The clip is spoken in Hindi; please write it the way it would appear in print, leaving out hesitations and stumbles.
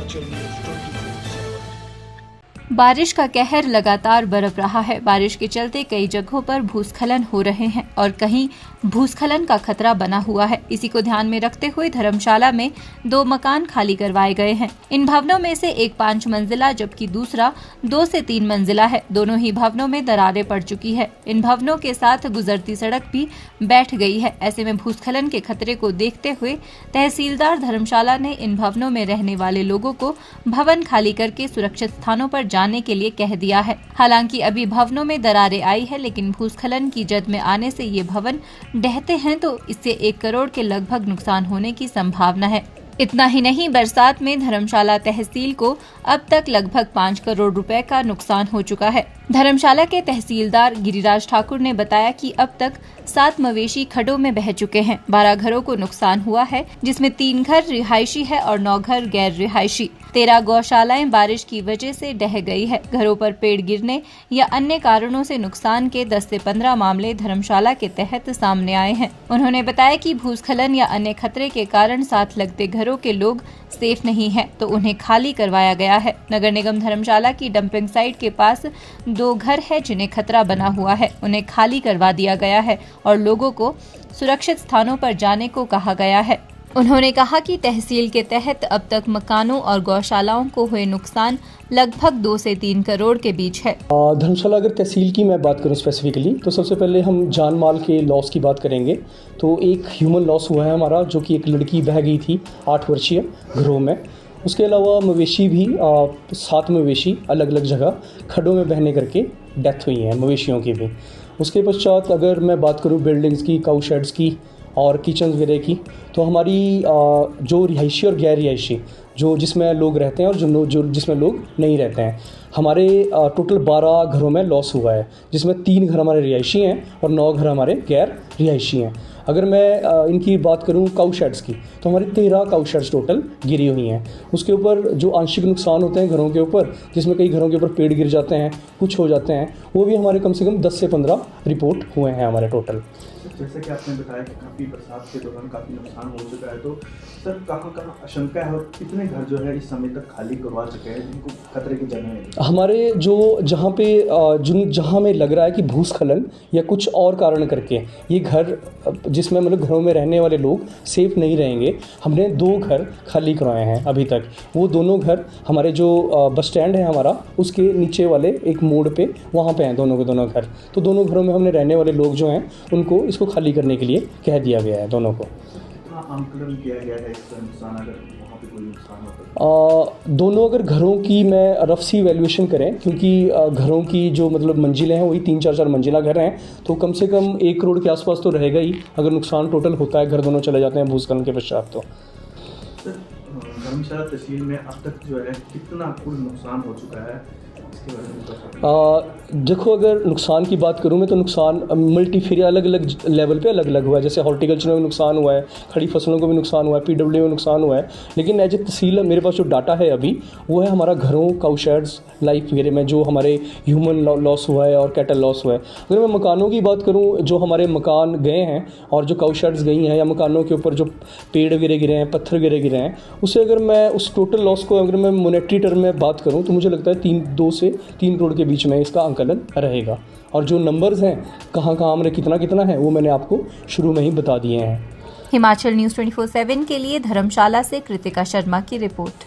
हिमाचल न्यूज़ 24/7। बारिश का कहर लगातार बरप रहा है। बारिश के चलते कई जगहों पर भूस्खलन हो रहे हैं और कहीं भूस्खलन का खतरा बना हुआ है। इसी को ध्यान में रखते हुए धर्मशाला में 2 मकान खाली करवाए गए हैं। इन भवनों में से एक 5 मंजिला जबकि दूसरा 2 से 3 मंजिला है। दोनों ही भवनों में दरारें पड़ चुकी है। इन भवनों के साथ गुजरती सड़क भी बैठ गई है। ऐसे में भूस्खलन के खतरे को देखते हुए तहसीलदार धर्मशाला ने इन भवनों में रहने वाले लोगों को भवन खाली करके सुरक्षित स्थानों पर जाने के लिए कह दिया है। हालांकि अभी भवनों में दरारें आई है, लेकिन भूस्खलन की जद में आने से ये भवन ढहते हैं तो इससे 1 करोड़ के लगभग नुकसान होने की संभावना है। इतना ही नहीं, बरसात में धर्मशाला तहसील को अब तक लगभग 5 करोड़ रुपए का नुकसान हो चुका है। धर्मशाला के तहसीलदार गिरिराज ठाकुर ने बताया कि अब तक 7 मवेशी खड्डों में बह चुके हैं। 12 घरों को नुकसान हुआ है, जिसमें 3 घर रिहायशी है और 9 घर गैर रिहायशी। 13 गौशालाएं बारिश की वजह से ढह गई है। घरों पर पेड़ गिरने या अन्य कारणों से नुकसान के 10 से 15 मामले धर्मशाला के तहत सामने आए हैं। उन्होंने बताया कि भूस्खलन या अन्य खतरे के कारण साथ लगते घरों के लोग सेफ नहीं हैं, तो उन्हें खाली करवाया गया है। नगर निगम धर्मशाला की डंपिंग साइट के पास 2 घर है जिन्हें खतरा बना हुआ है, उन्हें खाली करवा दिया गया है और लोगों को सुरक्षित स्थानों पर जाने को कहा गया है। उन्होंने कहा कि तहसील के तहत अब तक मकानों और गौशालाओं को हुए नुकसान लगभग 2 से 3 करोड़ के बीच है। धर्मशाला अगर तहसील की मैं बात करूं स्पेसिफिकली, तो सबसे पहले हम जान माल के लॉस की बात करेंगे। तो एक ह्यूमन लॉस हुआ है हमारा, जो कि एक लड़की बह गई थी 8 वर्षीय घरों में। उसके अलावा मवेशी भी 7 मवेशी अलग अलग जगह खड्डों में बहने करके डेथ हुई हैं मवेशियों की भी। उसके पश्चात अगर मैं बात करूं बिल्डिंग्स की, काऊ शेड्स की और किचन वगैरह की, तो हमारी जो रिहायशी और गैर रिहायशी जो जिसमें लोग रहते हैं और जो जिसमें लोग नहीं रहते हैं, हमारे टोटल 12 घरों में लॉस हुआ है, जिसमें 3 घर हमारे रिहायशी हैं और 9 घर हमारे गैर रिहायशी हैं। अगर मैं इनकी बात करूं काऊ शेड्स की, तो हमारी 13 काऊ शेड्स टोटल गिरी हुई हैं। उसके ऊपर जो आंशिक नुकसान होते हैं घरों के ऊपर, जिसमें कई घरों के ऊपर पेड़ गिर जाते हैं, कुछ हो जाते हैं, वो भी हमारे कम से कम 10 से 15 रिपोर्ट हुए हैं हमारे टोटल। जैसे कि आपने बताया कि काफ़ी बरसात के दौरान काफ़ी नुकसान हो चुका है, तो सर कहाँ आशंका है और कितने घर जो है इस समय तक खाली करवा चुके हैं जिनको खतरे की जगह है? हमारे जहाँ में लग रहा है कि भूस्खलन या कुछ और कारण करके ये घर जिसमें मतलब घरों में रहने वाले लोग सेफ नहीं रहेंगे, हमने 2 घर खाली करवाए हैं अभी तक। वो दोनों घर हमारे जो बस स्टैंड है हमारा, उसके नीचे वाले एक मोड़ पे वहाँ पे हैं दोनों के दोनों घर। तो दोनों घरों में हमने रहने वाले लोग जो हैं उनको इसको खाली करने के लिए कह दिया गया है दोनों को। आंकलन किया गया है इसका नुकसान अगर वहाँ पे कोई नुकसान हो तो? दोनों अगर घरों की मैं रफ सी वैल्यूएशन करें, क्योंकि घरों की जो मतलब मंजिलें हैं वही 3-4 मंजिला घर हैं, तो कम से कम 1 करोड़ के आसपास तो रहेगा ही अगर नुकसान टोटल होता है, घर दोनों चले जाते हैं भूस्खलन के पश्चात। तो धर्मशाला तहसील में अब तक जो है कितना कुल नुकसान हो चुका है? देखो, अगर नुकसान की बात करूँ मैं, तो नुकसान मल्टीफेरिया अलग अलग लेवल पे अलग अलग हुआ है। जैसे हॉर्टिकल्चर में भी नुकसान हुआ है, खड़ी फसलों को भी नुकसान हुआ है, पीडब्ल्यू में नुकसान हुआ है। लेकिन एज ए तहसील मेरे पास जो डाटा है अभी, वो है हमारा घरों, काऊ शेड्स, लाइफ वगैरह में जो हमारे ह्यूमन लॉस हुआ है और कैटल लॉस हुआ है। अगर मैं मकानों की बात करूँ, जो हमारे मकान गए हैं और जो काऊ शेड्स गई हैं या मकानों के ऊपर जो पेड़ वगैरह गिरे हैं, पत्थर वगैरह गिरे हैं, उससे अगर मैं उस टोटल लॉस को अगर मैं मोनेटरी टर्म में बात करूँ, तो मुझे लगता है 2 से 3 करोड़ के बीच में इसका आंकलन रहेगा। और जो नंबर्स हैं कहाँ हमारे कितना है, वो मैंने आपको शुरू में ही बता दिए हैं। हिमाचल न्यूज़ 24/7 के लिए धर्मशाला से कृतिका शर्मा की रिपोर्ट।